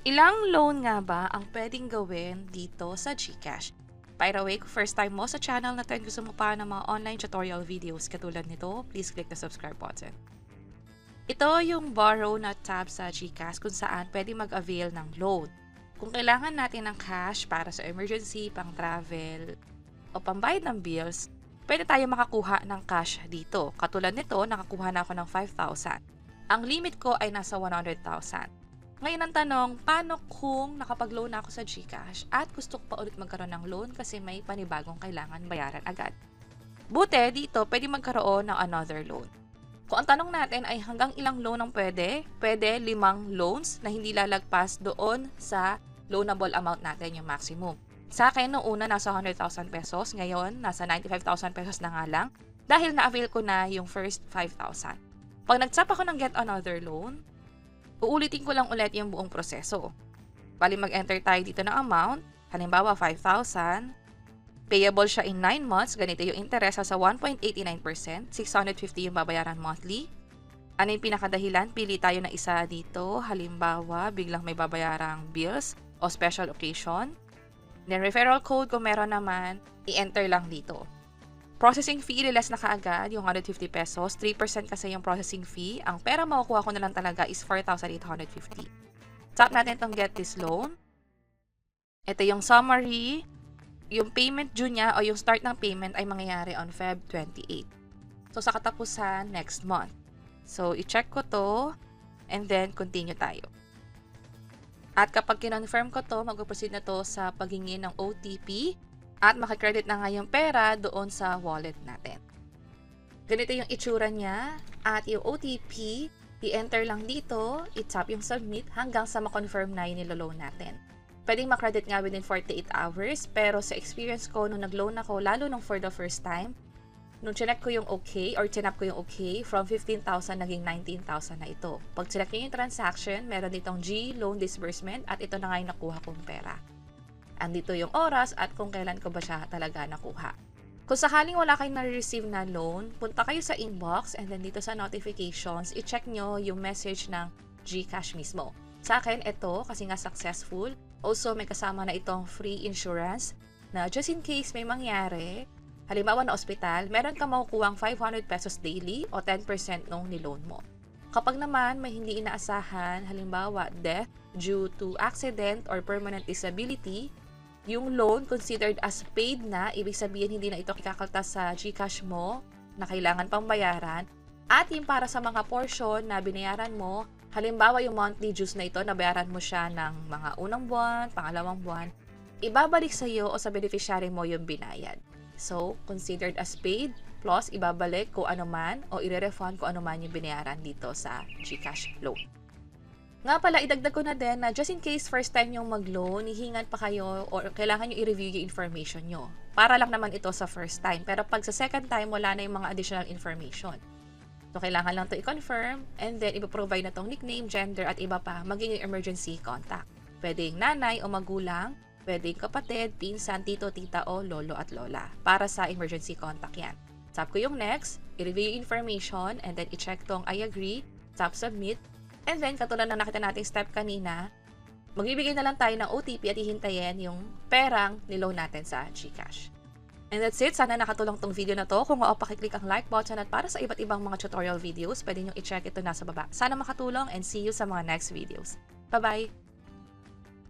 Ilang loan nga ba ang pwedeng gawin dito sa GCash? By the way, kung first time mo sa channel na to and gusto mo pa ng mga online tutorial videos katulad nito, please click the subscribe button. Ito yung borrow na tab sa GCash kung saan pwede mag-avail ng loan. Kung kailangan natin ng cash para sa emergency, pang travel, o pambayad ng bills, pwede tayo makakuha ng cash dito. Katulad nito, nakakuha na ako ng 5,000. Ang limit ko ay nasa 100,000. Ngayon ang tanong, paano kung nakapag-loan na ako sa GCash at gusto ko pa ulit magkaroon ng loan kasi may panibagong kailangan bayaran agad? Buti, dito pwede magkaroon ng another loan. Kung ang tanong natin ay hanggang ilang loan ang pwede? Pwede 5 loans na hindi lalagpas doon sa loanable amount natin, yung maximum. Sa akin, noong una nasa 100,000 pesos, ngayon nasa 95,000 pesos na nga lang dahil na-avail ko na yung first 5,000. Pag nag-tap ako ng get another loan, uulitin ko lang ulit yung buong proseso. Bali mag-enter tayo dito ng amount, halimbawa 5,000, payable siya in 9 months, ganito yung interest sa 1.89%, 650 yung babayaran monthly. Ano yung pinakadahilan? Pili tayo na isa dito, halimbawa biglang may babayarang bills o special occasion. Then referral code kung meron naman, i-enter lang dito. Processing fee, less na kaagad, yung 150 pesos. 3% kasi yung processing fee. Ang pera makukuha ko na lang talaga is 4,850. Tap natin itong get this loan. Ito yung summary. Yung payment due niya o yung start ng payment ay mangyayari on Feb 28. So, sa katapusan, next month. So, i-check ko to and then continue tayo. At kapag kinonfirm ko to, mag-proceed na to sa paghingi ng OTP. At makikredit na nga yung pera doon sa wallet natin. Ganito yung itsura niya. At yung OTP, i-enter lang dito, i-tap yung submit hanggang sa ma-confirm na yung niloloan natin. Pwedeng makredit nga within 48 hours, pero sa experience ko nung nag-loan ako, lalo nung for the first time, nung chinek ko yung okay or tinap ko yung okay, from 15,000 naging 19,000 na ito. Pag chinek nyo yung transaction, meron ditong GLoan disbursement at ito na nga yung nakuha kong pera. Andito yung oras at kung kailan ko ba siya talaga nakuha. Kung sakaling wala kayong na-receive na loan, punta kayo sa inbox and then dito sa notifications, i-check nyo yung message ng GCash mismo. Sa akin, ito kasi nga successful. Also, may kasama na itong free insurance na just in case may mangyari, halimbawa na ospital, meron ka makukuhang 500 pesos daily o 10% nung niloan mo. Kapag naman may hindi inaasahan, halimbawa death due to accident or permanent disability, yung loan considered as paid na, ibig sabihin hindi na ito ikakaltas sa GCash mo na kailangan pang bayaran. At yung para sa mga portion na binayaran mo, halimbawa yung monthly dues na ito, nabayaran mo siya ng mga unang buwan, pangalawang buwan, ibabalik sa iyo o sa beneficiary mo yung binayad. So, considered as paid, plus ibabalik kung ano man o i-refund kung ano man yung binayaran dito sa GCash loan. Nga pala, idagdag ko na din na just in case first time yung mag-loan, hihingan pa kayo or kailangan nyo i-review yung information nyo. Para lang naman ito sa first time. Pero pag sa second time, wala na yung mga additional information. So, kailangan lang to i-confirm and then ipaprovide na tong nickname, gender at iba pa, maging yung emergency contact. Pwedeng nanay o magulang, pwedeng kapatid, pinsan, tito, tita o lolo at lola. Para sa emergency contact yan. Tap ko yung next, i-review yung information and then i-check tong I agree, tap submit. And then, katulad na nakita nating step kanina, magbibigay na lang tayo ng OTP at hihintayin yung perang niloan natin sa GCash. And that's it. Sana nakatulong tong video na to. Kung oo, pakiclick ang like button at para sa iba't ibang mga tutorial videos, pwede nyo i-check ito nasa baba. Sana makatulong and see you sa mga next videos. Bye-bye!